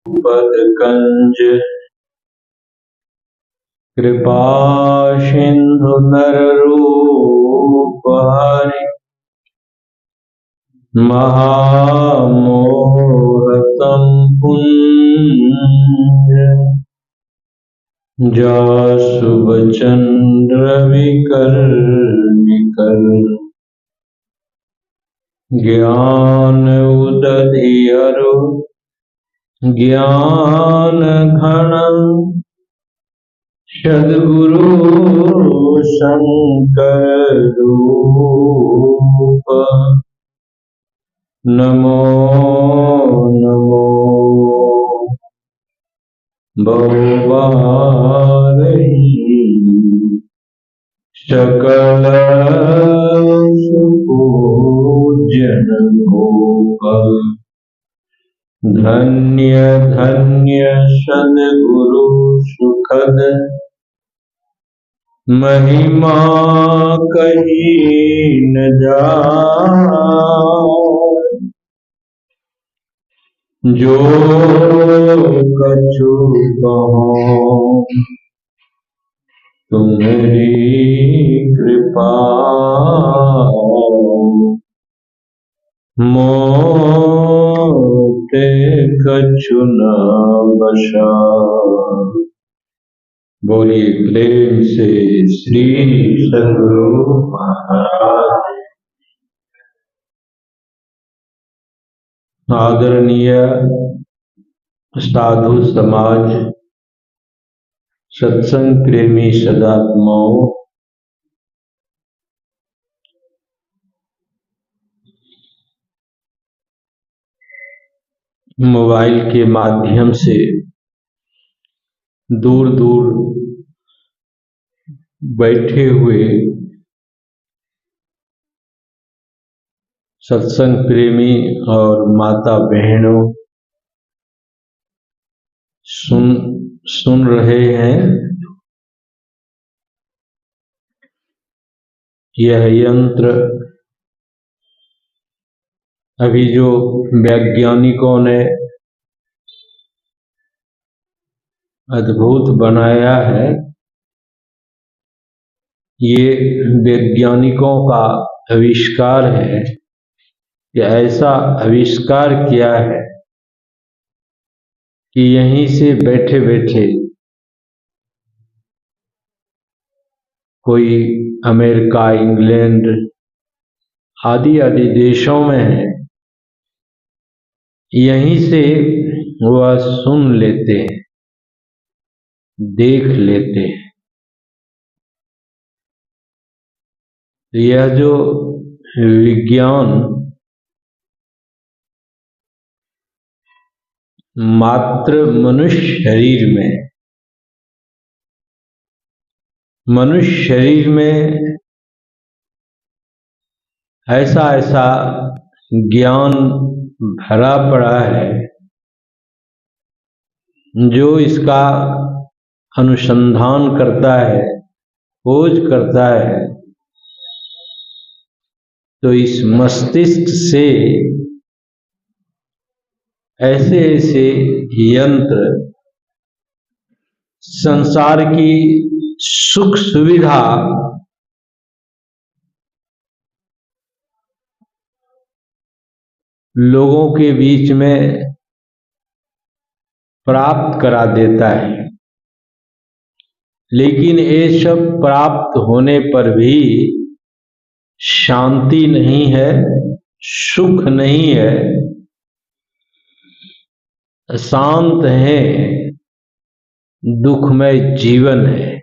पदकंज कृपा सिंधु नररूप हरि महामोहतम पुंज जासु बचन रविकर निकर ज्ञान उदधियरु ज्ञान घन सद्गुरु शंकर रूप नमो नमो बहुबारही सकल सुपूजन गोपाल धन्य धन्य सद्गुरु सुखद महिमा कही न जाए जो कछु कहो तुम्हारी कृपा मोते कछु न बसा। बोलिए प्रेम से श्री सद्गुरु महाराज। आदरणीय साधु समाज, सत्संग प्रेमी सदात्माओं, मोबाइल के माध्यम से दूर दूर बैठे हुए सत्संग प्रेमी और माता बहनों सुन रहे हैं। यह यंत्र अभी जो वैज्ञानिकों ने अद्भुत बनाया है, ये वैज्ञानिकों का आविष्कार है। कि ऐसा आविष्कार किया है कि यहीं से बैठे बैठे कोई अमेरिका, इंग्लैंड आदि आदि देशों में है, यहीं से वह सुन लेते हैं, देख लेते हैं। यह जो विज्ञान मात्र मनुष्य शरीर में ऐसा ऐसा ज्ञान भरा पड़ा है जो इसका अनुसंधान करता है, खोज करता है, तो इस मस्तिष्क से ऐसे ऐसे यंत्र संसार की सुख सुविधा लोगों के बीच में प्राप्त करा देता है। लेकिन ये सब प्राप्त होने पर भी शांति नहीं है, सुख नहीं है, अशांत है, दुखमय जीवन है।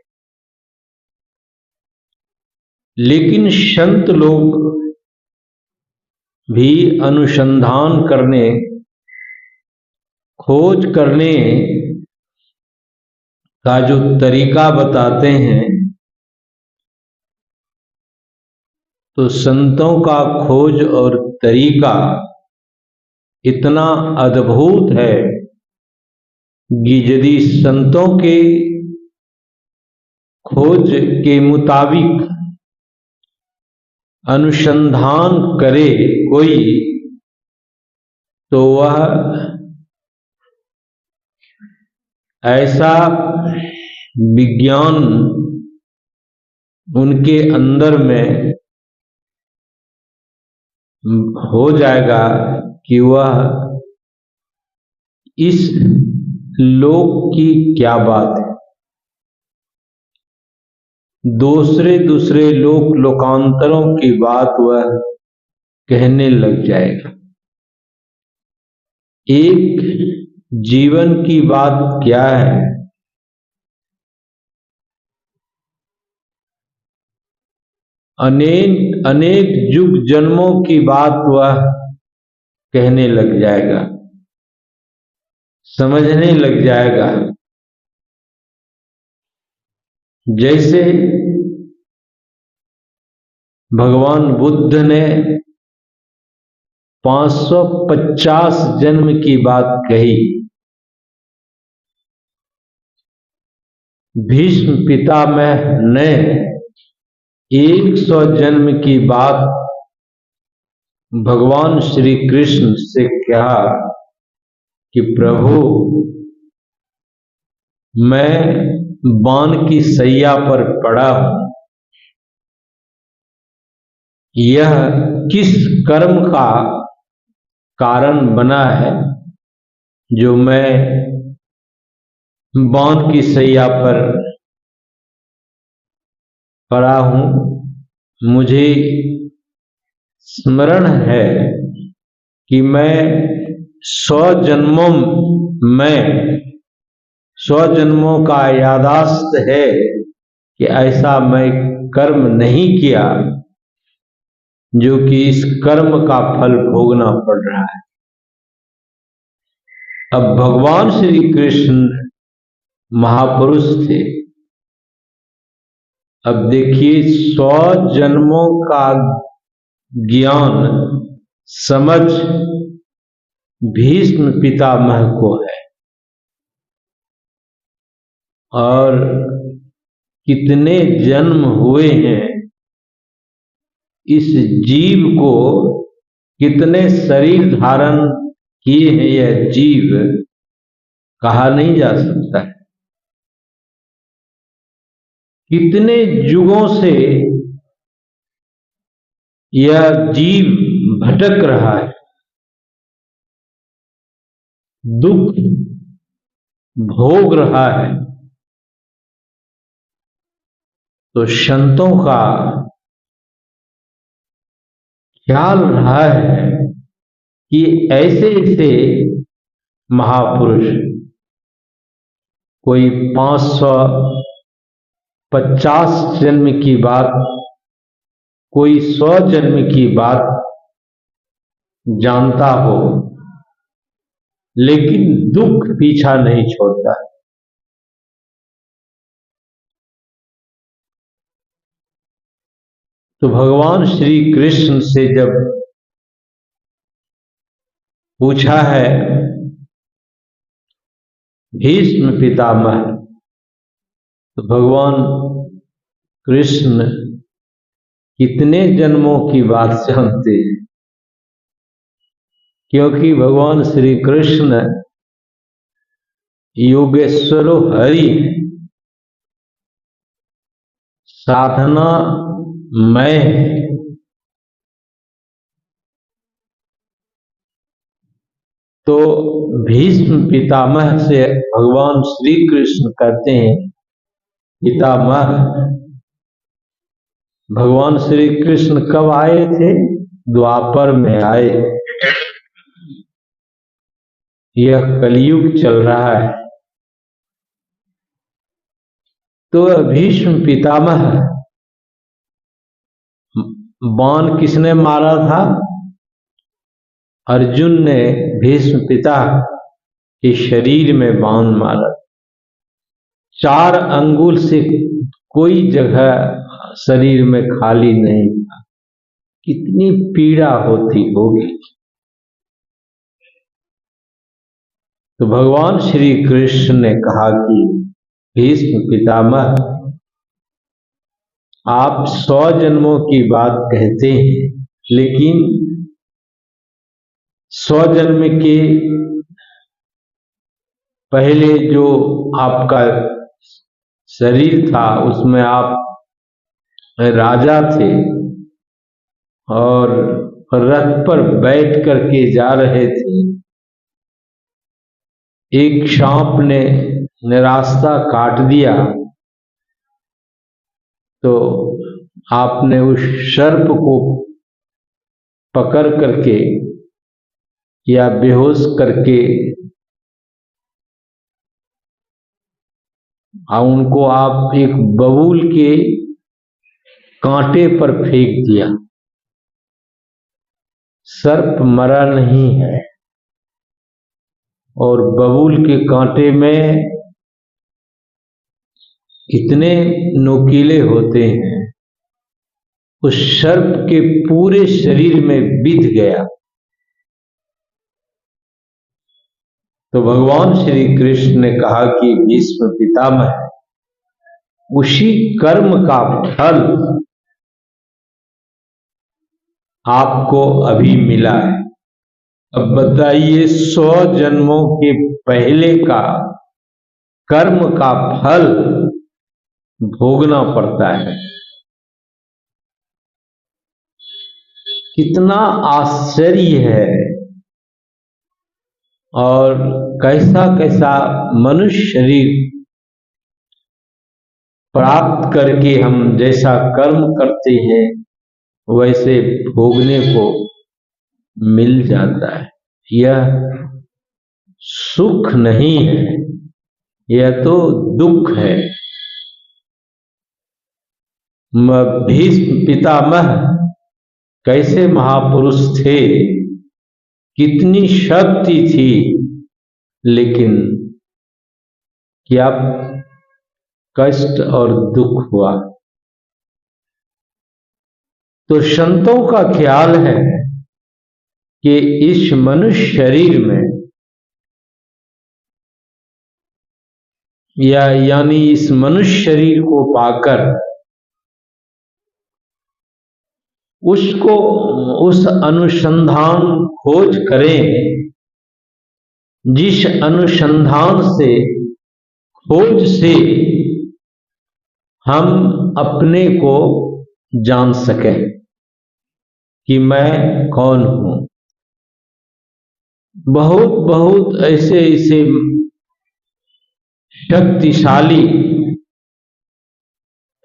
लेकिन संत लोग भी अनुसंधान करने, खोज करने का जो तरीका बताते हैं, तो संतों का खोज और तरीका इतना अद्भुत है कि यदि संतों के खोज के मुताबिक अनुसंधान करे कोई, तो वह ऐसा विज्ञान उनके अंदर में हो जाएगा कि वह इस लोक की क्या बात है, दूसरे लोकांतरों की बात वह कहने लग जाएगा। एक जीवन की बात क्या है, अनेक अनेक युग जन्मों की बात वह कहने लग जाएगा, समझने लग जाएगा। जैसे भगवान बुद्ध ने 550 जन्म की बात कही, भीष्म पितामह ने 100 जन्म की बात भगवान श्री कृष्ण से कहा कि प्रभु मैं बाण की सैया पर पड़ा हूं, यह किस कर्म का कारण बना है जो मैं बाण की सैया पर पड़ा हूं। मुझे स्मरण है कि मैं 100 जन्मों का यादाश्त है कि ऐसा मैं कर्म नहीं किया जो कि इस कर्म का फल भोगना पड़ रहा है। अब भगवान श्री कृष्ण महापुरुष थे। अब देखिए 100 जन्मों का ज्ञान समझ भीष्म पितामह को है, और कितने जन्म हुए हैं इस जीव को, कितने शरीर धारण किए हैं यह जीव, कहा नहीं जा सकता है। कितने युगों से यह जीव भटक रहा है, दुख भोग रहा है। तो संतों का ख्याल रहा है कि ऐसे ऐसे महापुरुष, कोई 550 जन्म की बात, कोई 100 जन्म की बात जानता हो, लेकिन दुख पीछा नहीं छोड़ता। तो भगवान श्री कृष्ण से जब पूछा है भीष्म पितामह, तो भगवान कृष्ण कितने जन्मों की बात जानते हैं, क्योंकि भगवान श्री कृष्ण योगेश्वरो हरि, साधना मैं। तो भीष्म पितामह से भगवान श्री कृष्ण कहते हैं पितामह। भगवान श्री कृष्ण कब आए थे? द्वापर में आए। यह कलयुग चल रहा है। तो भीष्म पितामह, बाण किसने मारा था? अर्जुन ने भीष्म पिता के शरीर में बाण मारा। 4 अंगुल से कोई जगह शरीर में खाली नहीं था। कितनी पीड़ा होती होगी। तो भगवान श्री कृष्ण ने कहा कि भीष्म पितामह, आप 100 जन्मों की बात कहते हैं, लेकिन 100 जन्म के पहले जो आपका शरीर था उसमें आप राजा थे और रथ पर बैठ करके जा रहे थे। एक सांप ने रास्ता काट दिया तो आपने उस सर्प को पकड़ करके या बेहोश करके उनको आप एक बबूल के कांटे पर फेंक दिया। सर्प मरा नहीं है और बबूल के कांटे में इतने नुकीले होते हैं, उस सर्प के पूरे शरीर में बिध गया। तो भगवान श्री कृष्ण ने कहा कि भीष्म पितामह, उसी कर्म का फल आपको अभी मिला है। अब बताइए, 100 जन्मों के पहले का कर्म का फल भोगना पड़ता है। कितना आश्चर्य है और कैसा कैसा मनुष्य शरीर प्राप्त करके हम जैसा कर्म करते हैं वैसे भोगने को मिल जाता है। यह सुख नहीं है, यह तो दुख है। भीष्म पितामह कैसे महापुरुष थे, कितनी शक्ति थी, लेकिन क्या कष्ट और दुख हुआ। तो संतों का ख्याल है कि इस मनुष्य शरीर में यानी इस मनुष्य शरीर को पाकर उसको उस अनुसंधान खोज करें जिस अनुसंधान से खोज से हम अपने को जान सकें कि मैं कौन हूं। बहुत बहुत ऐसे ऐसे शक्तिशाली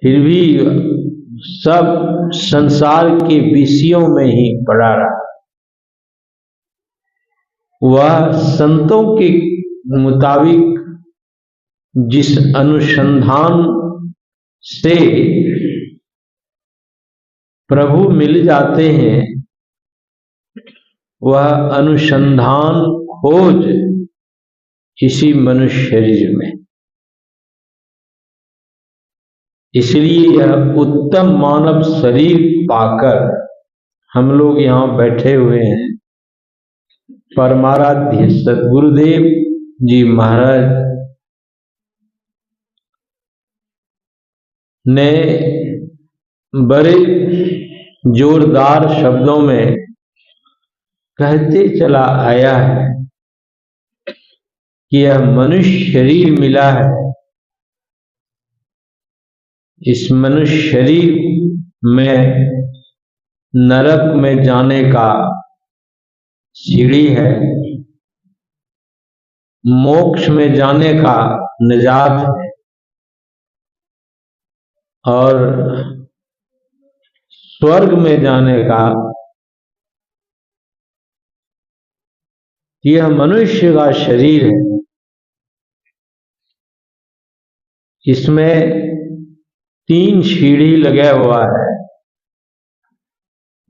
फिर भी सब संसार के विषयों में ही पड़ा रहा। वह संतों के मुताबिक जिस अनुसंधान से प्रभु मिल जाते हैं वह अनुसंधान खोज इसी मनुष्य शरीर में। इसलिए यह उत्तम मानव शरीर पाकर हम लोग यहाँ बैठे हुए हैं। परमाराध्य सद्गुरुदेव जी महाराज ने बड़े जोरदार शब्दों में कहते चला आया है कि यह मनुष्य शरीर मिला है, इस मनुष्य शरीर में नरक में जाने का सीढ़ी है, मोक्ष में जाने का निजात है और स्वर्ग में जाने का यह मनुष्य का शरीर है। इसमें 3 सीढ़ी लगा हुआ है,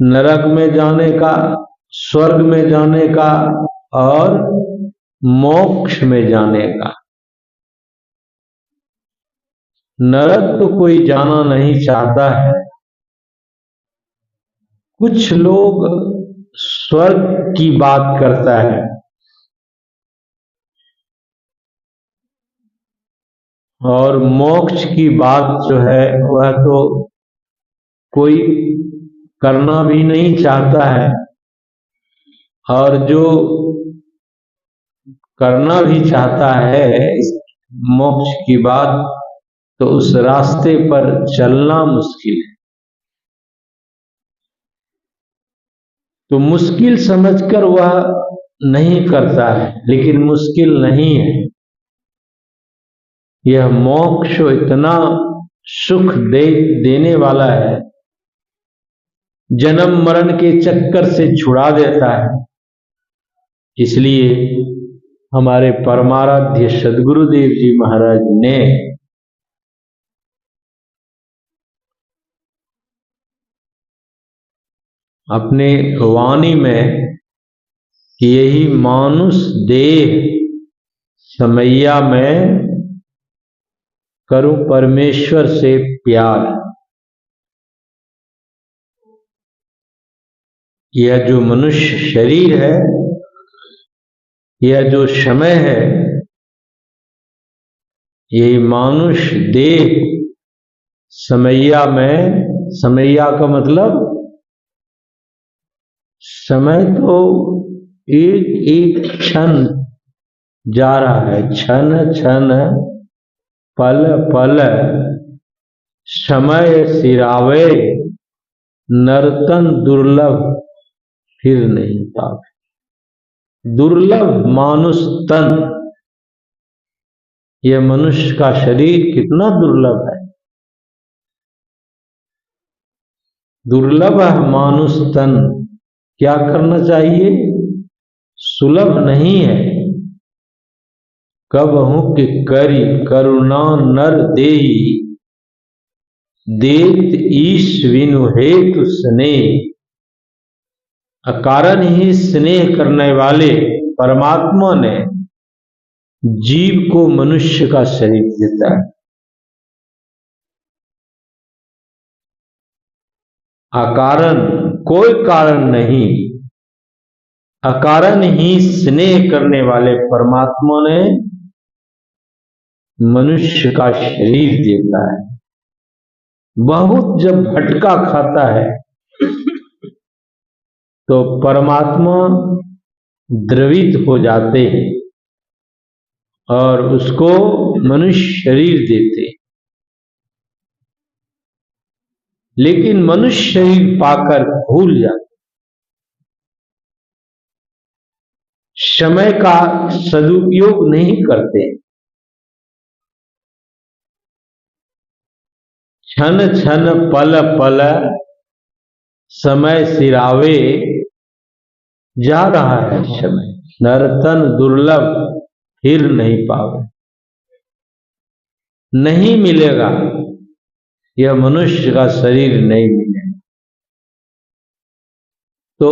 नरक में जाने का, स्वर्ग में जाने का और मोक्ष में जाने का। नरक तो कोई जाना नहीं चाहता है, कुछ लोग स्वर्ग की बात करता है और मोक्ष की बात जो है वह तो कोई करना भी नहीं चाहता है और जो करना भी चाहता है इस मोक्ष की बात, तो उस रास्ते पर चलना मुश्किल है। तो मुश्किल समझकर वह नहीं करता है, लेकिन मुश्किल नहीं है। यह मोक्ष इतना सुख देने वाला है, जन्म मरण के चक्कर से छुड़ा देता है। इसलिए हमारे परमाराध्य सद्गुरुदेव जी महाराज ने अपने वाणी में कि यही मानुष देह समैया में करूं परमेश्वर से प्यार। यह जो मनुष्य शरीर है, यह जो समय है, यही मानुष देह समैया में, समैया का मतलब समय तो एक एक क्षण जा रहा है, क्षण क्षण पल पल समय सिरावे, नर्तन दुर्लभ फिर नहीं पावे। दुर्लभ मानुष तन, यह मनुष्य का शरीर कितना दुर्लभ है। दुर्लभ मानुष तन, क्या करना चाहिए? सुलभ नहीं है। कबहु कि करी करुणा नर देही, देत ईश विनु हेतु स्नेह। अकारण ही स्नेह करने वाले परमात्मा ने जीव को मनुष्य का शरीर देता है। अकारण, कोई कारण नहीं, अकारण ही स्नेह करने वाले परमात्मा ने मनुष्य का शरीर देता है। बहुत जब भटका खाता है तो परमात्मा द्रवित हो जाते हैं और उसको मनुष्य शरीर देते। लेकिन मनुष्य शरीर पाकर भूल जाते, समय का सदुपयोग नहीं करते। क्षण क्षण पल पल समय सिरावे, जा रहा है समय, नर्तन दुर्लभ फिर नहीं पावे, नहीं मिलेगा, यह मनुष्य का शरीर नहीं मिलेगा। तो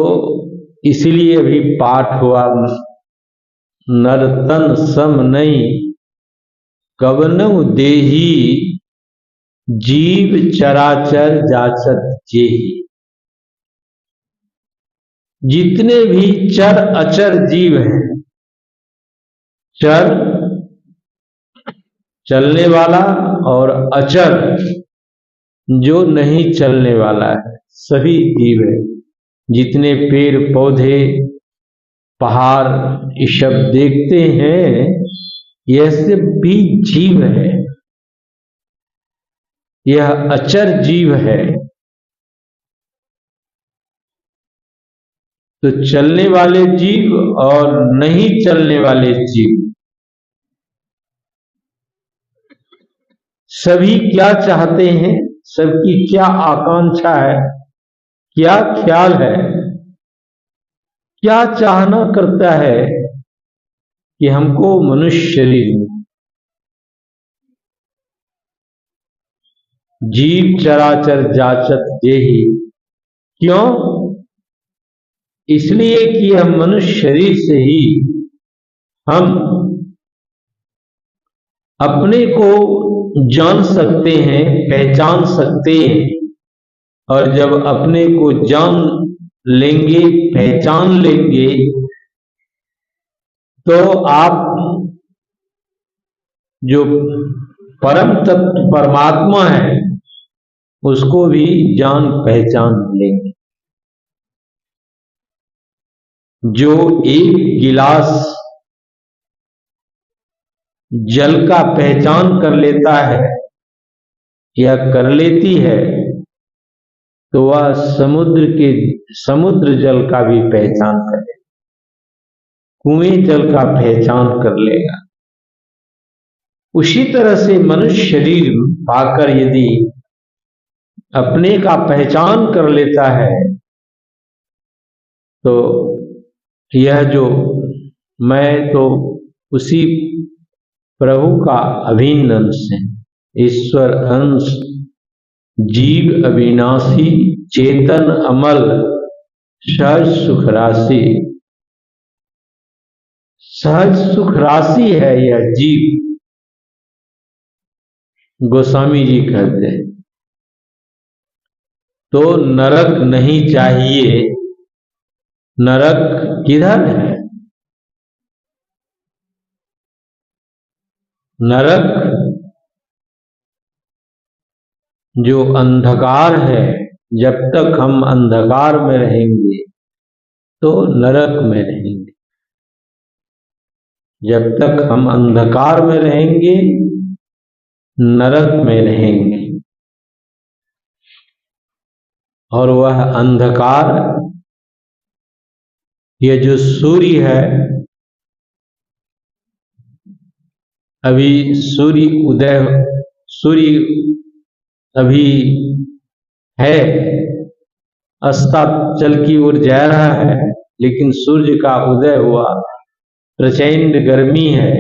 इसलिए भी पाठ हुआ, नर्तन सम नहीं कवनउ देही, जीव चराचर जाचत जेही। जितने भी चर अचर जीव हैं, चर चलने वाला और अचर जो नहीं चलने वाला है, सभी जीव है। जितने पेड़ पौधे पहाड़ ये सब देखते हैं, यह सब भी जीव है, यह अचर जीव है। तो चलने वाले जीव और नहीं चलने वाले जीव सभी क्या चाहते हैं, सबकी क्या आकांक्षा है, क्या ख्याल है, क्या चाहना करता है कि हमको मनुष्य शरीर में। जीव चराचर जाचत जेही, क्यों? इसलिए कि हम मनुष्य शरीर से ही हम अपने को जान सकते हैं, पहचान सकते हैं। और जब अपने को जान लेंगे, पहचान लेंगे, तो आप जो परम तत्व परमात्मा है उसको भी जान पहचान लेंगे। जो एक गिलास जल का पहचान कर लेता है या कर लेती है, तो वह समुद्र जल का भी पहचान करे, कुएं जल का पहचान कर लेगा। उसी तरह से मनुष्य शरीर पाकर यदि अपने का पहचान कर लेता है, तो यह जो मैं तो उसी प्रभु का अभिन्न अंश है, ईश्वर अंश, जीव अविनाशी, चेतन अमल, सहज सुख राशि। सहज सुख राशि है यह जीव, गोस्वामी जी कहते हैं। तो नरक नहीं चाहिए। नरक किधर है? नरक जो अंधकार है, जब तक हम अंधकार में रहेंगे तो नरक में रहेंगे। जब तक हम अंधकार में रहेंगे नरक में रहेंगे। और वह अंधकार, ये जो सूर्य है, अभी सूर्य अभी है, अस्ताचल की ओर जा रहा है, लेकिन सूर्य का उदय हुआ, प्रचंड गर्मी है,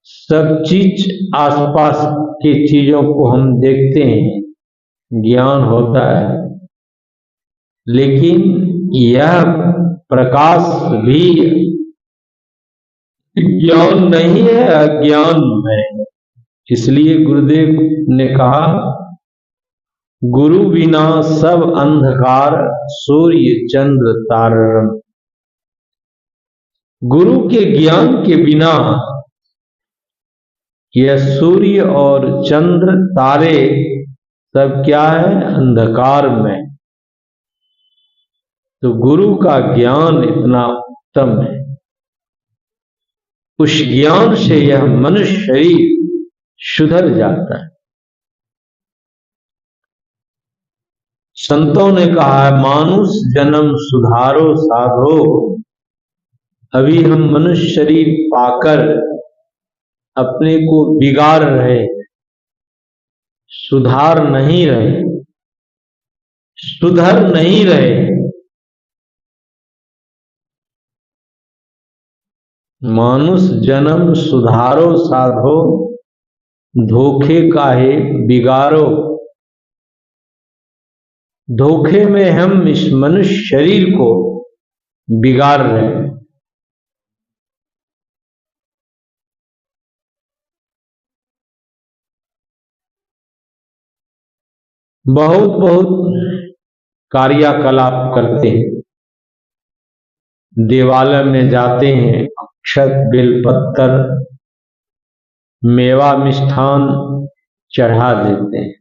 सब चीज आसपास की चीजों को हम देखते हैं, ज्ञान होता है, लेकिन यह प्रकाश भी ज्ञान नहीं है, अज्ञान है। इसलिए गुरुदेव ने कहा, गुरु बिना सब अंधकार, सूर्य चंद्र तारम। गुरु के ज्ञान के बिना यह सूर्य और चंद्र तारे सब क्या है? अंधकार में। तो गुरु का ज्ञान इतना उत्तम है, उस ज्ञान से यह मनुष्य शरीर सुधर जाता है। संतों ने कहा है, मानुष जन्म सुधारो साधो। अभी हम मनुष्य शरीर पाकर अपने को बिगाड़ रहे, सुधार नहीं रहे, सुधर नहीं रहे। मानुष जन्म सुधारो साधो, धोखे काहे बिगाड़ो। धोखे में हम इस मनुष्य शरीर को बिगाड़ रहे हैं। बहुत बहुत कार्यकलाप करते हैं, देवालय में जाते हैं, अक्षत बेलपत्तर मेवा मिष्ठान चढ़ा देते हैं।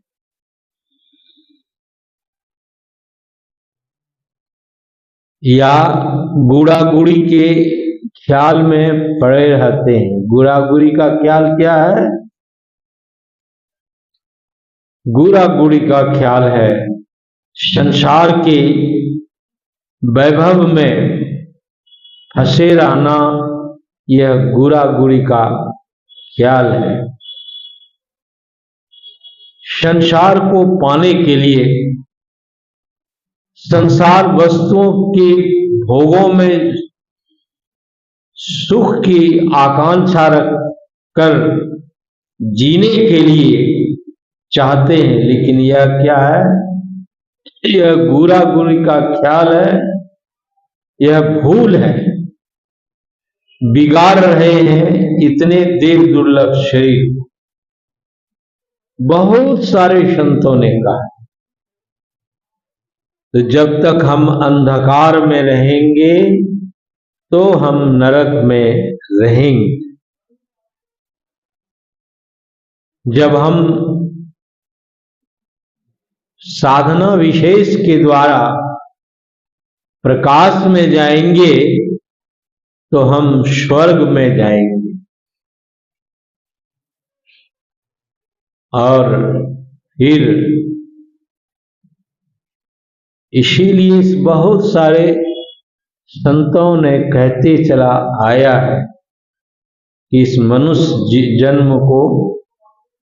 या गुड़ा गुड़ी के ख्याल में पड़े रहते हैं। गुड़ा गुड़ी का ख्याल क्या है? गुड़ा गुड़ी का ख्याल है संसार के वैभव में फंसे रहना। यह गुड़ा गुड़ी का ख्याल है। संसार को पाने के लिए, संसार वस्तुओं के भोगों में सुख की आकांक्षा रख कर जीने के लिए चाहते हैं, लेकिन यह क्या है? यह गुड़ा गुड़ी का ख्याल है, यह भूल है। बिगाड़ रहे हैं इतने देव दुर्लभ शरीर। बहुत सारे संतों ने कहा, तो जब तक हम अंधकार में रहेंगे तो हम नरक में रहेंगे। जब हम साधना विशेष के द्वारा प्रकाश में जाएंगे तो हम स्वर्ग में जाएंगे। और फिर इसीलिए इस बहुत सारे संतों ने कहते चला आया है कि इस मनुष्य जन्म को,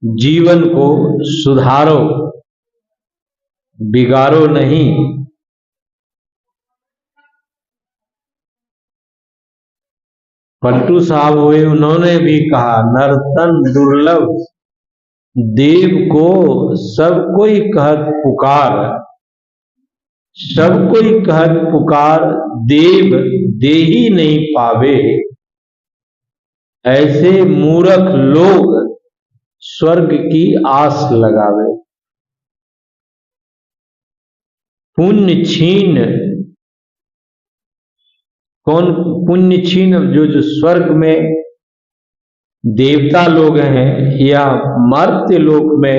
जीवन को सुधारो, बिगाड़ो नहीं। पलटू साहब हुए, उन्होंने भी कहा नर्तन दुर्लभ देव को सब कोई कहत पुकार, सब कोई कहत पुकार देव दे ही नहीं पावे, ऐसे मूर्ख लोग स्वर्ग की आस लगावे। पुण्य छीन, कौन पुण्य छीन? जो स्वर्ग में देवता लोग हैं या मर्त्य लोक में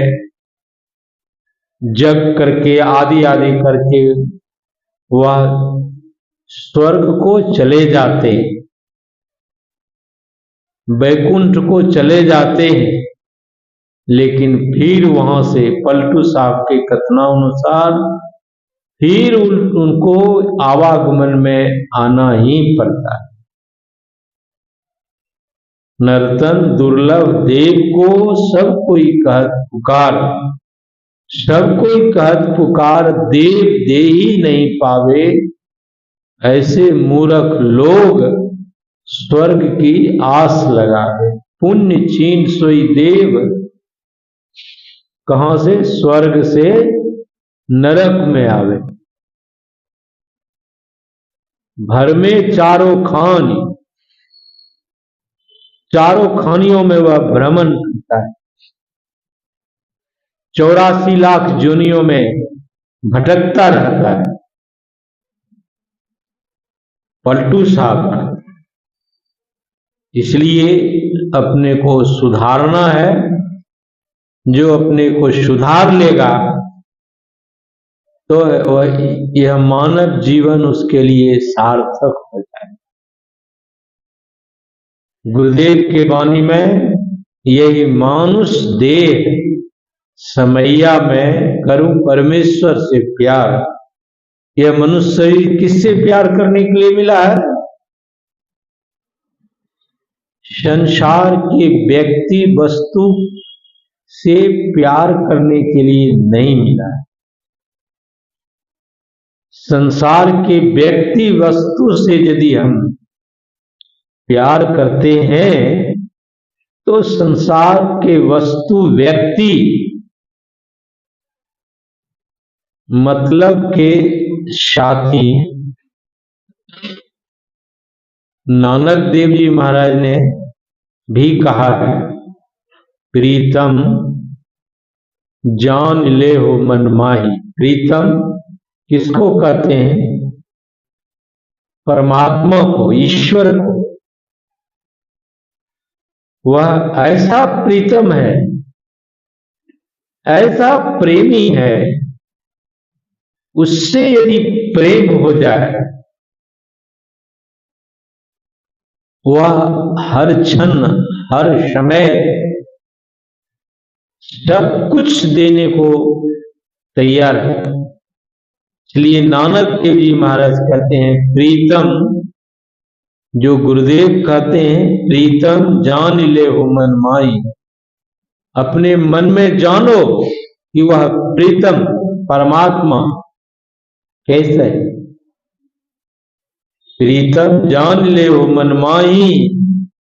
जग करके आदि आदि करके वह स्वर्ग को चले जाते, वैकुंठ को चले जाते हैं, लेकिन फिर वहां से पलटू साहब के कथनानुसार फिर उनको आवागमन में आना ही पड़ता है। नर्तन दुर्लभ देव को सब कोई कहत पुकार, सब कोई कहत पुकार देव दे ही नहीं पावे, ऐसे मूर्ख लोग स्वर्ग की आस लगावे। पुण्य छीन सोई देव, कहां से? स्वर्ग से नरक में आवे। भर में चारों खान, चारों खानियों में वह भ्रमण करता है, 84 लाख जोनियों में भटकता रहता है पलटू साहब। इसलिए अपने को सुधारना है। जो अपने को सुधार लेगा तो यह मानव जीवन उसके लिए सार्थक हो जाए। गुरुदेव के वाणी में यही मानुष देह समैया में करूं परमेश्वर से प्यार, यह मनुष्य शरीर किससे प्यार करने के लिए मिला है? संसार के व्यक्ति वस्तु से प्यार करने के लिए नहीं मिला है। संसार के व्यक्ति वस्तु से यदि हम प्यार करते हैं तो संसार के वस्तु व्यक्ति मतलब के साथी नानक देव जी महाराज ने भी कहा है, प्रीतम जान ले हो मन माही। प्रीतम किसको कहते हैं? परमात्मा को, ईश्वर को। वह ऐसा प्रीतम है, ऐसा प्रेमी है, उससे यदि प्रेम हो जाए वह हर क्षण हर समय सब कुछ देने को तैयार है। इसलिए नानक देव जी महाराज कहते हैं प्रीतम, जो गुरुदेव कहते हैं प्रीतम जान ले हो मन माई। अपने मन में जानो कि वह प्रीतम परमात्मा कैसे है। प्रीतम जान ले हो मन माई,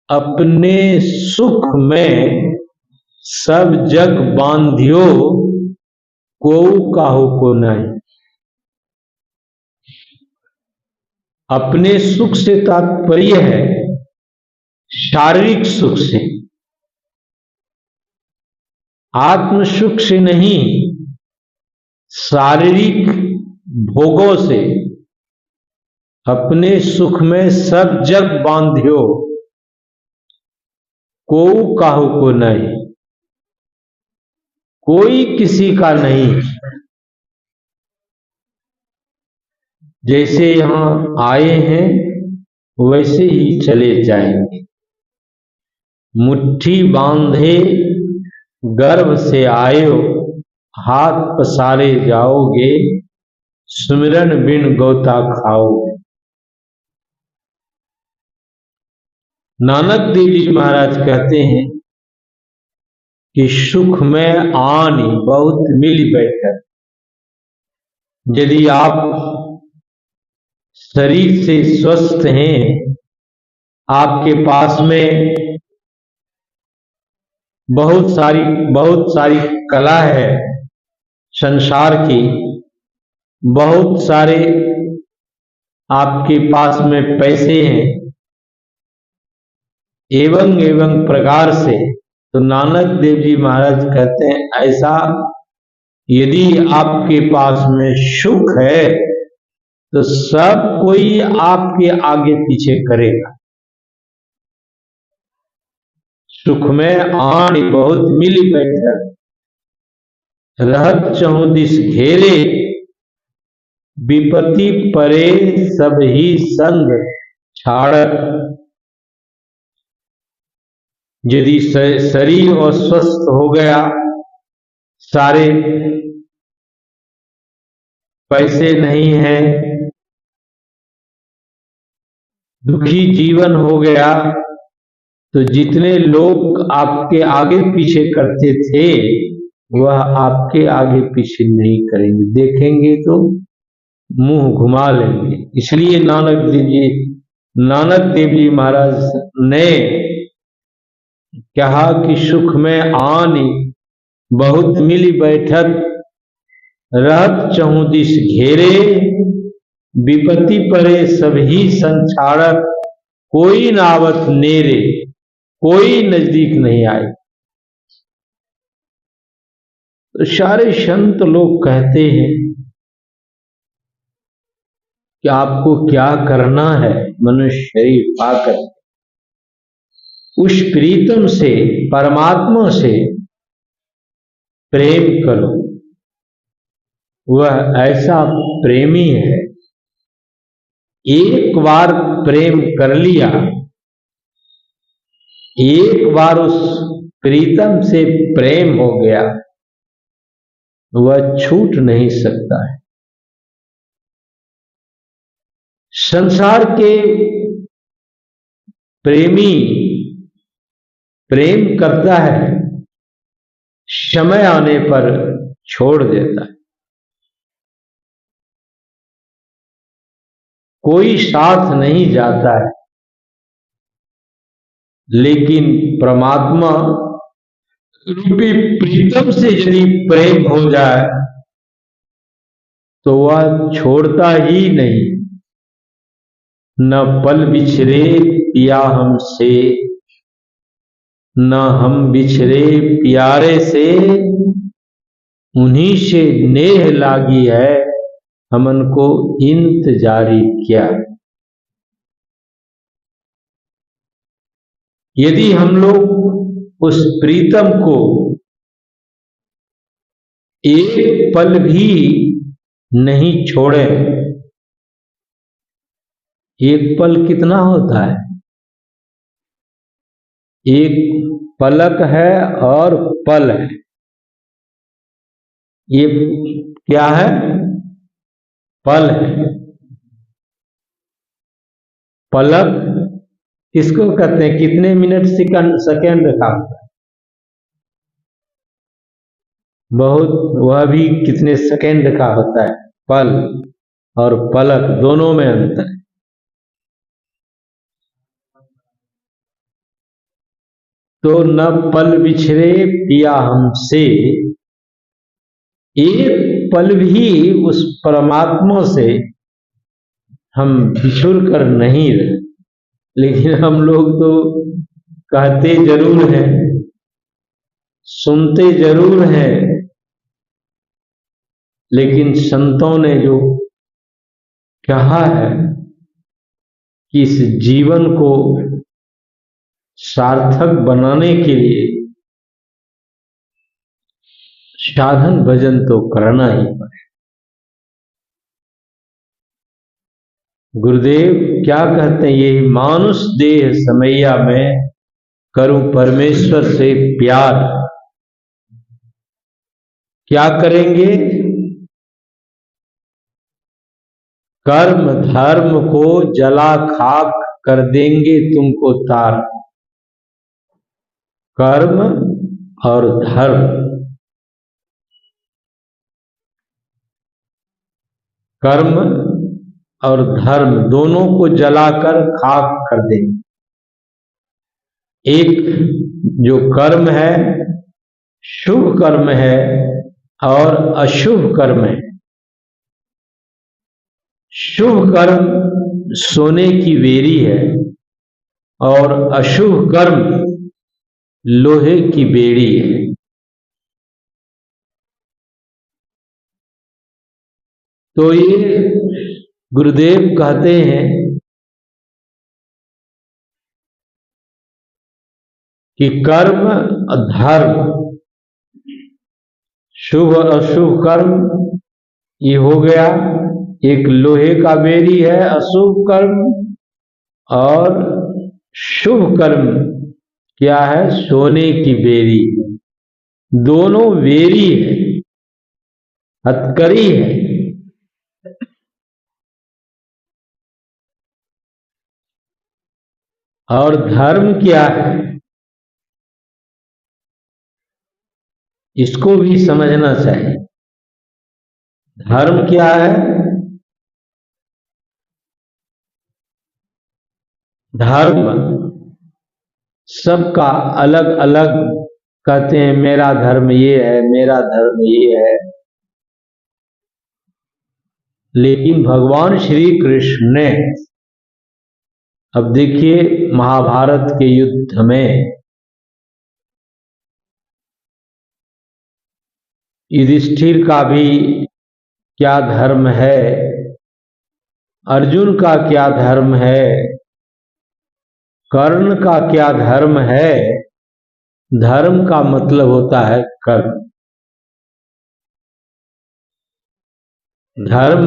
अपने सुख में सब जग बांधियो, को काहू को नहीं। अपने सुख से तात्पर्य है शारीरिक सुख से, आत्म सुख से नहीं, शारीरिक भोगों से। अपने सुख में सब जग बांधियो, को काहू को नहीं। कोई किसी का नहीं। जैसे यहां आए हैं वैसे ही चले जाएंगे। मुट्ठी बांधे गर्भ से आयो हाथ पसारे जाओगे, सुमिरन बिन गोता खाओगे। नानक देव जी महाराज कहते हैं कि सुख में आनी बहुत मिल बैठक। यदि आप शरीर से स्वस्थ हैं, आपके पास में बहुत सारी कला है संसार की, बहुत सारे आपके पास में पैसे हैं, एवं प्रकार से, तो नानक देव जी महाराज कहते हैं ऐसा यदि आपके पास में सुख है तो सब कोई आपके आगे पीछे करेगा। सुख में आन बहुत मिल बैठक, रहत चहुं दिस घेरे, विपत्ति परे सब ही संग छाड़त। यदि शरीर अस्वस्थ हो गया, सारे पैसे नहीं है, दुखी जीवन हो गया, तो जितने लोग आपके आगे पीछे करते थे वह आपके आगे पीछे नहीं करेंगे, देखेंगे तो मुंह घुमा लेंगे। इसलिए नानक देव जी महाराज ने कहा कि सुख में आनी बहुत मिली बैठक, रहत चहुं दिस घेरे, विपत्ति परे सभी संछाड़त, कोई नावत नेरे, कोई नजदीक नहीं आए। तो सारे संत लोग कहते हैं कि आपको क्या करना है, मनुष्य शरीर पाकर उस प्रीतम से, परमात्मा से प्रेम करो। वह ऐसा प्रेमी है, एक बार प्रेम कर लिया, एक बार उस प्रीतम से प्रेम हो गया, वह छूट नहीं सकता है। संसार के प्रेमी प्रेम करता है, समय आने पर छोड़ देता है, कोई साथ नहीं जाता है। लेकिन परमात्मा रूपी प्रीतम से यदि प्रेम हो जाए तो वह छोड़ता ही नहीं। न पल बिछरे पिया हमसे, न हम बिछरे प्यारे से, उन्हीं से नेह लागी है, हमन को इंतजारी क्या। यदि हम लोग उस प्रीतम को एक पल भी नहीं छोड़े, एक पल कितना होता है, एक पलक है और पल है, ये क्या है, पल है। पलक किसको कहते हैं, कितने मिनट सेकंड का होता है, बहुत, वह भी कितने सेकंड का होता है। पल और पलक दोनों में अंतर है। तो न पल बिछरे पिया हमसे, एक पल भी उस परमात्मा से हम बिछुड़ कर नहीं रहे। लेकिन हम लोग तो कहते जरूर हैं, सुनते जरूर हैं, लेकिन संतों ने जो कहा है कि इस जीवन को सार्थक बनाने के लिए साधन भजन तो करना ही पड़े। गुरुदेव क्या कहते हैं, ये मानुष देह समैया में करूं परमेश्वर से प्यार, क्या करेंगे? कर्म धर्म को जला खाक कर देंगे तुमको तार। कर्म और धर्म, कर्म और धर्म दोनों को जलाकर खाक कर देंगे। एक जो कर्म है शुभ कर्म है और अशुभ कर्म है। शुभ कर्म सोने की बेरी है और अशुभ कर्म लोहे की बेड़ी है। तो ये गुरुदेव कहते हैं कि कर्म धर्म, शुभ और अशुभ कर्म ये हो गया। एक लोहे का बेड़ी है अशुभ कर्म और शुभ कर्म क्या है? सोने की बेड़ी। दोनों बेड़ी है, हथकड़ी है। और धर्म क्या है इसको भी समझना चाहिए। धर्म क्या है? धर्म सबका अलग अलग कहते हैं, मेरा धर्म ये है, मेरा धर्म ये है। लेकिन भगवान श्री कृष्ण ने, अब देखिए महाभारत के युद्ध में युधिष्ठिर का भी क्या धर्म है, अर्जुन का क्या धर्म है, कर्ण का क्या धर्म है। धर्म का मतलब होता है कर्म। धर्म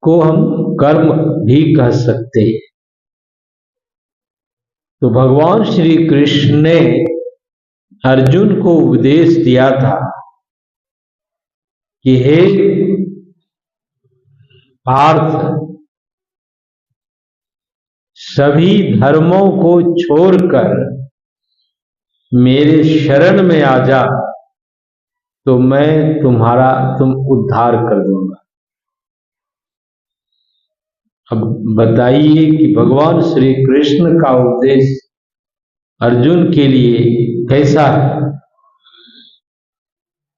को हम कर्म भी कह सकते हैं। तो भगवान श्री कृष्ण ने अर्जुन को उपदेश दिया था कि हे पार्थ, सभी धर्मों को छोड़कर मेरे शरण में आ जा, तो मैं तुम उद्धार कर दूंगा। अब बताइए कि भगवान श्री कृष्ण का उपदेश अर्जुन के लिए कैसा है?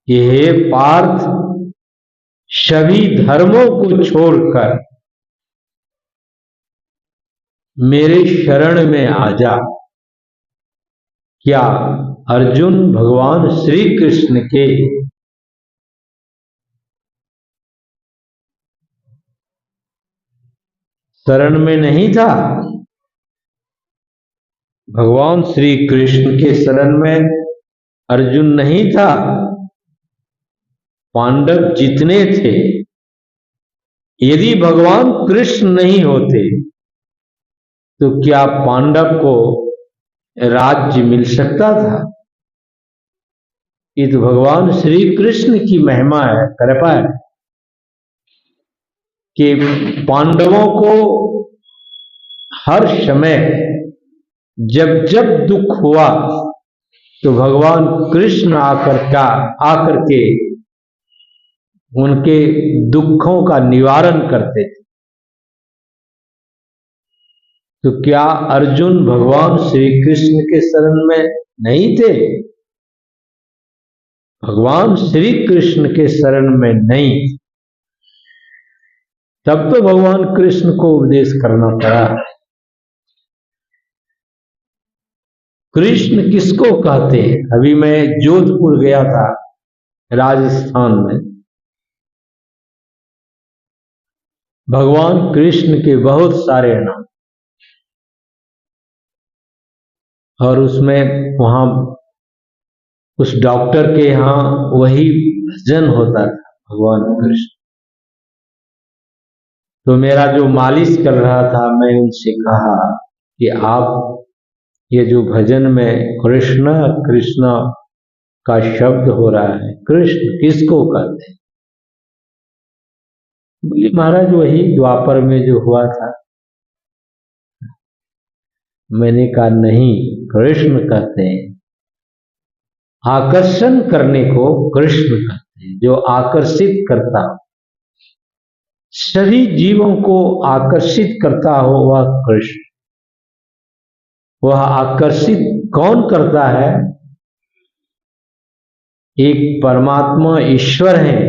कि हे पार्थ, सभी धर्मों को छोड़कर मेरे शरण में आ जा। क्या अर्जुन भगवान श्री कृष्ण के शरण में नहीं था? भगवान श्री कृष्ण के शरण में अर्जुन नहीं था। पांडव जितने थे, यदि भगवान कृष्ण नहीं होते तो क्या पांडव को राज्य मिल सकता था? ये तो भगवान श्री कृष्ण की महिमा है, कृपा है कि पांडवों को हर समय जब जब दुख हुआ तो भगवान कृष्ण आकर के उनके दुखों का निवारण करते थे। तो क्या अर्जुन भगवान श्री कृष्ण के शरण में नहीं थे? भगवान श्री कृष्ण के शरण में नहीं, तब तो भगवान कृष्ण को उपदेश करना पड़ा। कृष्ण किसको कहते हैं? अभी मैं जोधपुर गया था, राजस्थान में। भगवान कृष्ण के बहुत सारे नाम, और उसमें वहां उस डॉक्टर के यहाँ वही भजन होता था, भगवान कृष्ण। तो मेरा जो मालिश कर रहा था, मैं उनसे कहा कि आप ये जो भजन में कृष्ण कृष्ण का शब्द हो रहा है। कृष्ण किसको कहते हैं? बोले महाराज वही द्वापर में जो हुआ था। मैंने कहा नहीं, कृष्ण कहते हैं। आकर्षण करने को कृष्ण कहते हैं, जो आकर्षित करता हो, सभी जीवों को आकर्षित करता हो वह कृष्ण। वह आकर्षित कौन करता है? एक परमात्मा ईश्वर है,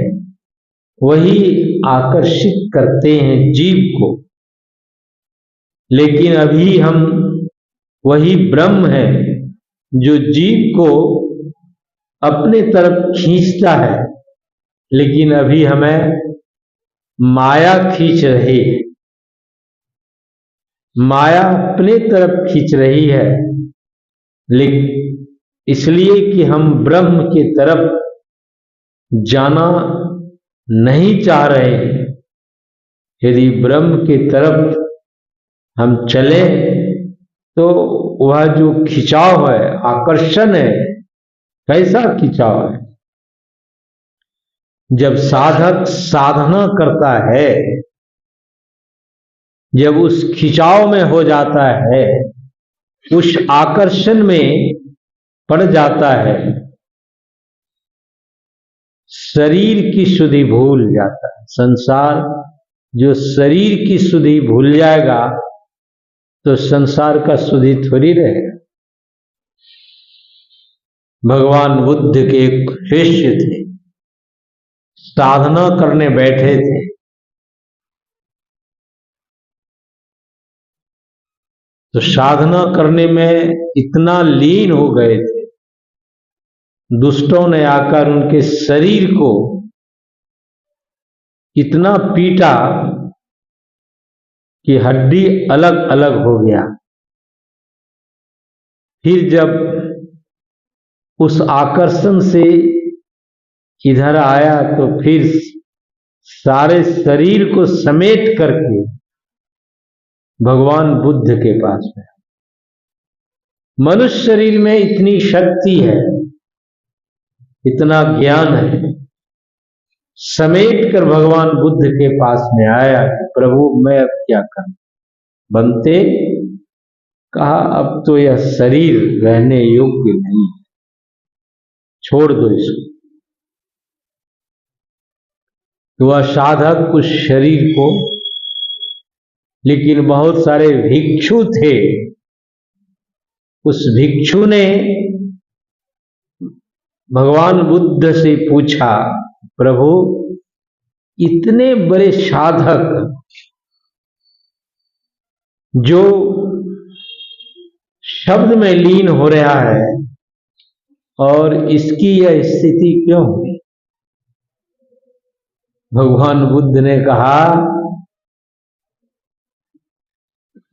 वही आकर्षित करते हैं जीव को। लेकिन अभी हम वही ब्रह्म है जो जीव को अपने तरफ खींचता है, लेकिन अभी हमें माया खींच रही है। माया अपने तरफ खींच रही है, लेकिन इसलिए कि हम ब्रह्म की तरफ जाना नहीं चाह रहे हैं। यदि ब्रह्म की तरफ हम चले तो वह जो खिंचाव है, आकर्षण है, कैसा खिंचाव है? जब साधक साधना करता है, जब उस खिंचाव में हो जाता है, उस आकर्षण में पड़ जाता है, शरीर की सुधि भूल जाता है। संसार जो शरीर की सुधि भूल जाएगा तो संसार का सुधि थोड़ी रहेगा। भगवान बुद्ध के एक शिष्य थे, साधना करने बैठे थे। तो साधना करने में इतना लीन हो गए थे, दुष्टों ने आकर उनके शरीर को इतना पीटा कि हड्डी अलग अलग हो गया। फिर जब उस आकर्षण से इधर आया तो फिर सारे शरीर को समेट करके भगवान बुद्ध के पास में। मनुष्य शरीर में इतनी शक्ति है, इतना ज्ञान है, समेट कर भगवान बुद्ध के पास में आया कि प्रभु मैं अब क्या करूं? बनते कहा अब तो यह शरीर रहने योग्य नहीं, छोड़ दो इसको। तो वह साधक उस शरीर को, लेकिन बहुत सारे भिक्षु थे, उस भिक्षु ने भगवान बुद्ध से पूछा, प्रभु इतने बड़े साधक जो शब्द में लीन हो रहा है और इसकी यह स्थिति क्यों हुई? भगवान बुद्ध ने कहा,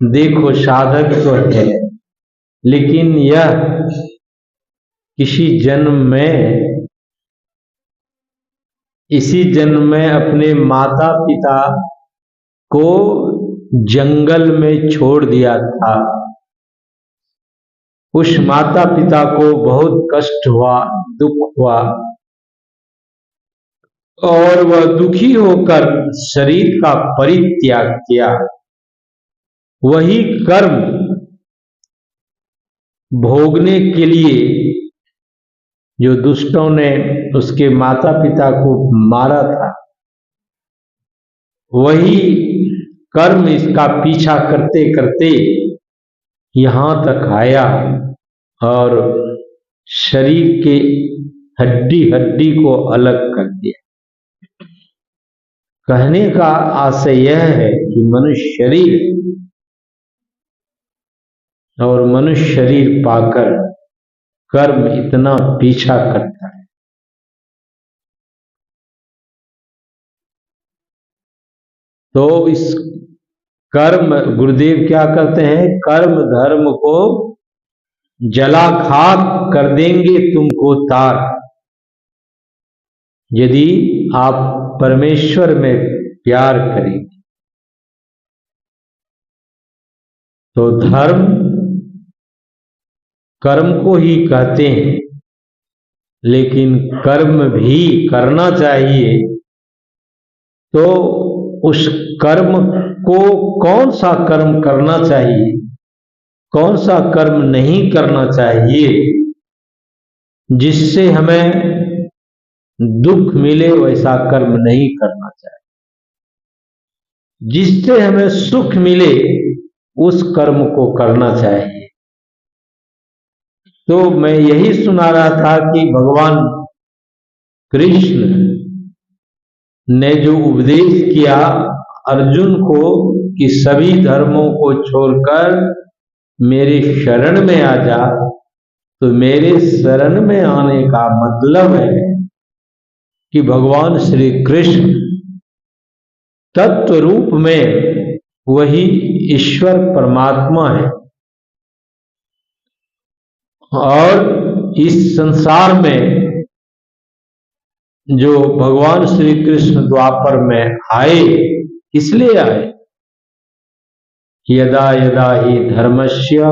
देखो साधक तो है, लेकिन यह किसी जन्म में, इसी जन्म में अपने माता पिता को जंगल में छोड़ दिया था। उस माता पिता को बहुत कष्ट हुआ, दुख हुआ, और वह दुखी होकर शरीर का परित्याग किया। वही कर्म भोगने के लिए जो दुष्टों ने उसके माता पिता को मारा था, वही कर्म इसका पीछा करते करते यहां तक आया और शरीर के हड्डी हड्डी को अलग कर दिया। कहने का आशय यह है कि मनुष्य शरीर और मनुष्य शरीर पाकर कर्म इतना पीछा करता है। तो इस कर्म, गुरुदेव क्या कहते हैं, कर्म धर्म को जला खाक कर देंगे तुमको तार, यदि आप परमेश्वर में प्यार करेंगे। तो धर्म कर्म को ही कहते हैं, लेकिन कर्म भी करना चाहिए। तो उस कर्म को कौन सा कर्म करना चाहिए, कौन सा कर्म नहीं करना चाहिए, जिससे हमें दुख मिले वैसा कर्म नहीं करना चाहिए। जिससे हमें सुख मिले उस कर्म को करना चाहिए। तो मैं यही सुना रहा था कि भगवान कृष्ण ने जो उपदेश किया अर्जुन को कि सभी धर्मों को छोड़कर मेरे शरण में आ जा, तो मेरे शरण में आने का मतलब है कि भगवान श्री कृष्ण तत्व रूप में वही ईश्वर परमात्मा है और इस संसार में जो भगवान श्री कृष्ण द्वापर में आए, इसलिए आए यदा यदा ही धर्मस्य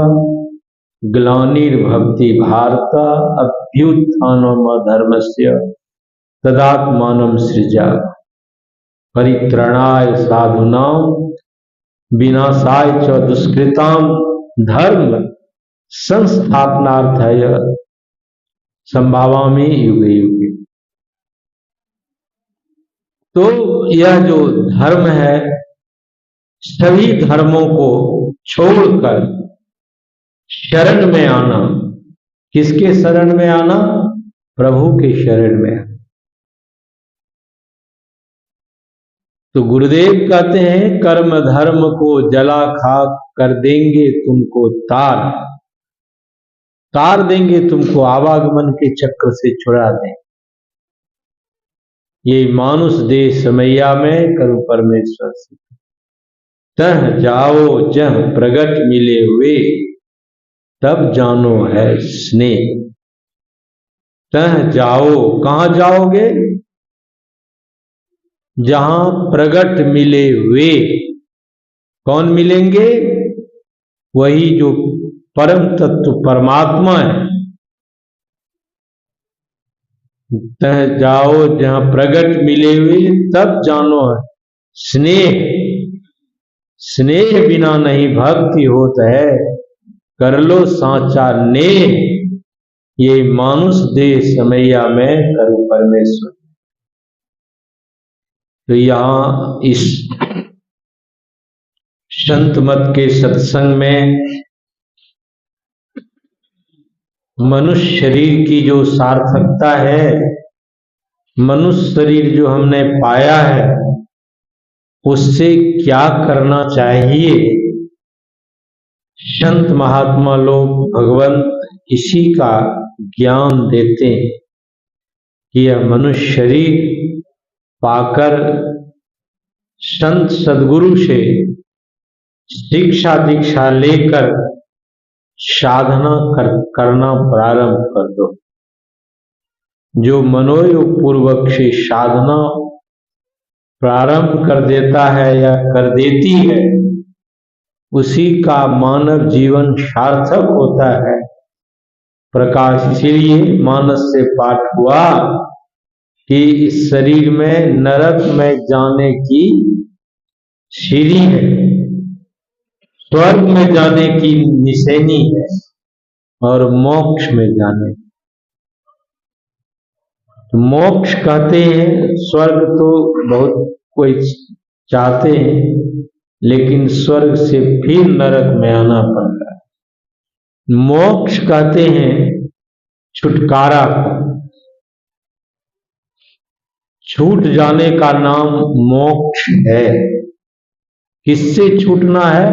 ग्लानिर्भवति भारत अभ्युत्थानम धर्मस्य तदात्मानं सृजामि परित्राणाय साधूनां विनाशाय च दुष्कृतां धर्म संस्थापनार्थाय संभावामि युगे युगे। तो यह जो धर्म है सभी धर्मों को छोड़कर शरण में आना। किसके शरण में आना? प्रभु के शरण में आना। तो गुरुदेव कहते हैं कर्म धर्म को जला खाक कर देंगे तुमको तार, तार देंगे तुमको, आवागमन के चक्र से छुड़ा दें। ये मानुष देह समैया में करूं परमेश्वर से तह जाओ जह प्रगट मिले हुए तब जानो है स्नेह। तह जाओ, कहां जाओगे? जहां प्रगट मिले हुए। कौन मिलेंगे? वही जो परम तत्व परमात्मा है। तह जाओ जहां प्रगट मिले हुए तब जानो है स्नेह। स्नेह बिना नहीं भक्ति होत है, कर लो साचा नेह। ये मानुष देह समैया में करूं परमेश्वर। तो यहां इस संत मत के सत्संग में मनुष्य शरीर की जो सार्थकता है, मनुष्य शरीर जो हमने पाया है, उससे क्या करना चाहिए, संत महात्मा लोग भगवंत इसी का ज्ञान देते हैं कि यह मनुष्य शरीर पाकर संत सदगुरु से शिक्षा दीक्षा लेकर साधना करना प्रारंभ कर दो। जो मनोयोग पूर्वक से साधना प्रारंभ कर देता है या कर देती है, उसी का मानव जीवन सार्थक होता है। प्रकाश इसीलिए मानस से पाठ हुआ कि इस शरीर में नरक में जाने की सीढ़ी है, स्वर्ग में जाने की निशानी है और मोक्ष में जाने। तो मोक्ष कहते हैं, स्वर्ग तो बहुत कोई चाहते हैं, लेकिन स्वर्ग से फिर नरक में आना पड़ता है। मोक्ष कहते हैं छुटकारा को। छूट जाने का नाम मोक्ष है। किससे छूटना है?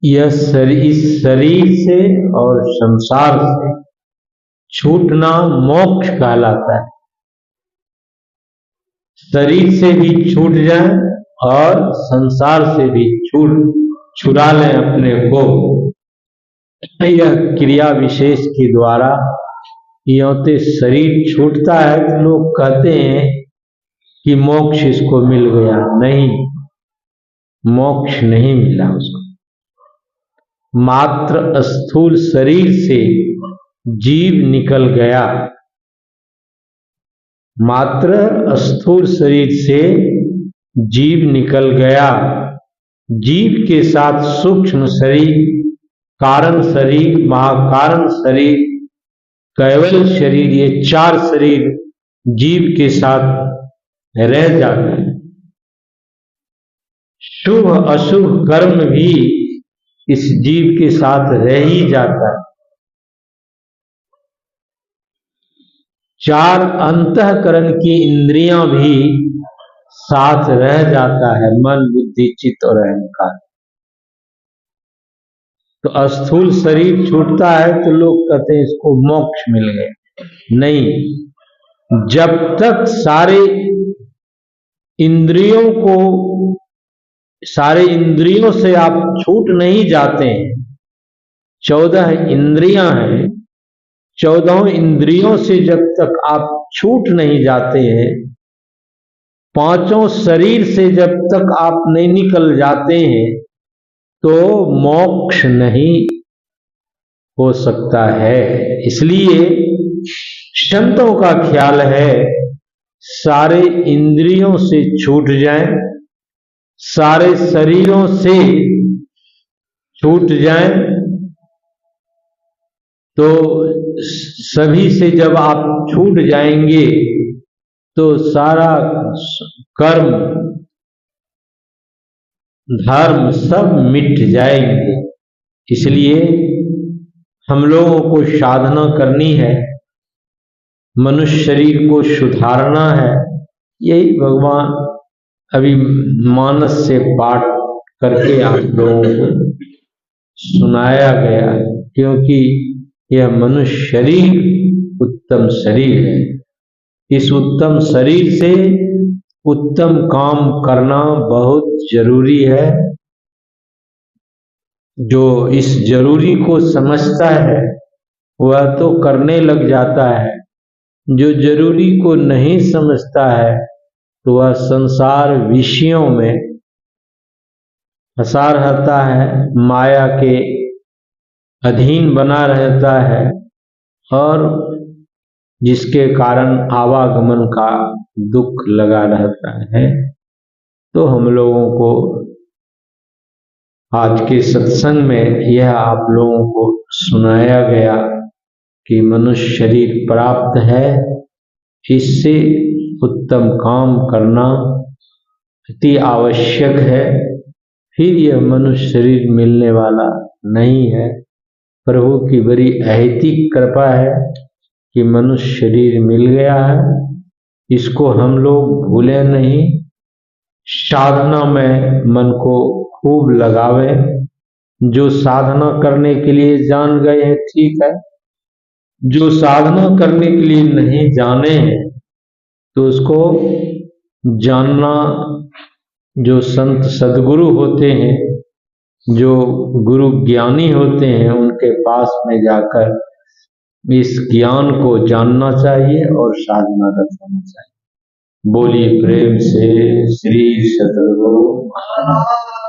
यह इस शरीर से और संसार से छूटना मोक्ष कहलाता है। शरीर से भी छूट जाए और संसार से भी छुड़ा लें अपने को। यह क्रिया विशेष के द्वारा योंते शरीर छूटता है तो लोग कहते हैं कि मोक्ष इसको मिल गया। नहीं, मोक्ष नहीं मिला उसको। मात्र स्थूल शरीर से जीव निकल गया। मात्र स्थूल शरीर से जीव निकल गया। जीव के साथ सूक्ष्म शरीर, कारण शरीर, महाकारण शरीर, कैवल शरीर, ये 4 शरीर जीव के साथ रह जाते हैं। शुभ अशुभ कर्म भी इस जीव के साथ रह ही जाता है। 4 अंतःकरण की इंद्रियां भी साथ रह जाता है, मन, बुद्धि, चित्त और अहंकार। तो स्थूल शरीर छूटता है तो लोग कहते हैं इसको मोक्ष मिल गया। नहीं, जब तक सारे इंद्रियों से आप छूट नहीं जाते हैं, 14 इंद्रियां हैं, 14 इंद्रियों से जब तक आप छूट नहीं जाते हैं, 5 शरीर से जब तक आप नहीं निकल जाते हैं, तो मोक्ष नहीं हो सकता है। इसलिए संतों का ख्याल है सारे इंद्रियों से छूट जाएं, सारे शरीरों से छूट जाएं, तो सभी से जब आप छूट जाएंगे तो सारा कर्म, धर्म सब मिट जाएंगे। इसलिए हम लोगों को साधना करनी है, मनुष्य शरीर को सुधारना है। यही भगवान अभी मानस से पाठ करके आप लोगों को सुनाया गया, क्योंकि यह मनुष्य शरीर उत्तम शरीर है। इस उत्तम शरीर से उत्तम काम करना बहुत जरूरी है। जो इस जरूरी को समझता है वह तो करने लग जाता है, जो जरूरी को नहीं समझता है तो वह संसार विषयों में फंसा रहता है, माया के अधीन बना रहता है, और जिसके कारण आवागमन का दुख लगा रहता है। तो हम लोगों को आज के सत्संग में यह आप लोगों को सुनाया गया कि मनुष्य शरीर प्राप्त है, इससे उत्तम काम करना अति आवश्यक है। फिर यह मनुष्य शरीर मिलने वाला नहीं है। प्रभु की बड़ी अहेतुक कृपा है कि मनुष्य शरीर मिल गया है। इसको हम लोग भूले नहीं, साधना में मन को खूब लगावे। जो साधना करने के लिए जान गए हैं ठीक है, जो साधना करने के लिए नहीं जाने हैं तो उसको जानना। जो संत सदगुरु होते हैं, जो गुरु ज्ञानी होते हैं, उनके पास में जाकर इस ज्ञान को जानना चाहिए और साधना करना चाहिए। बोलिए प्रेम से श्री सदगुरु महाराज।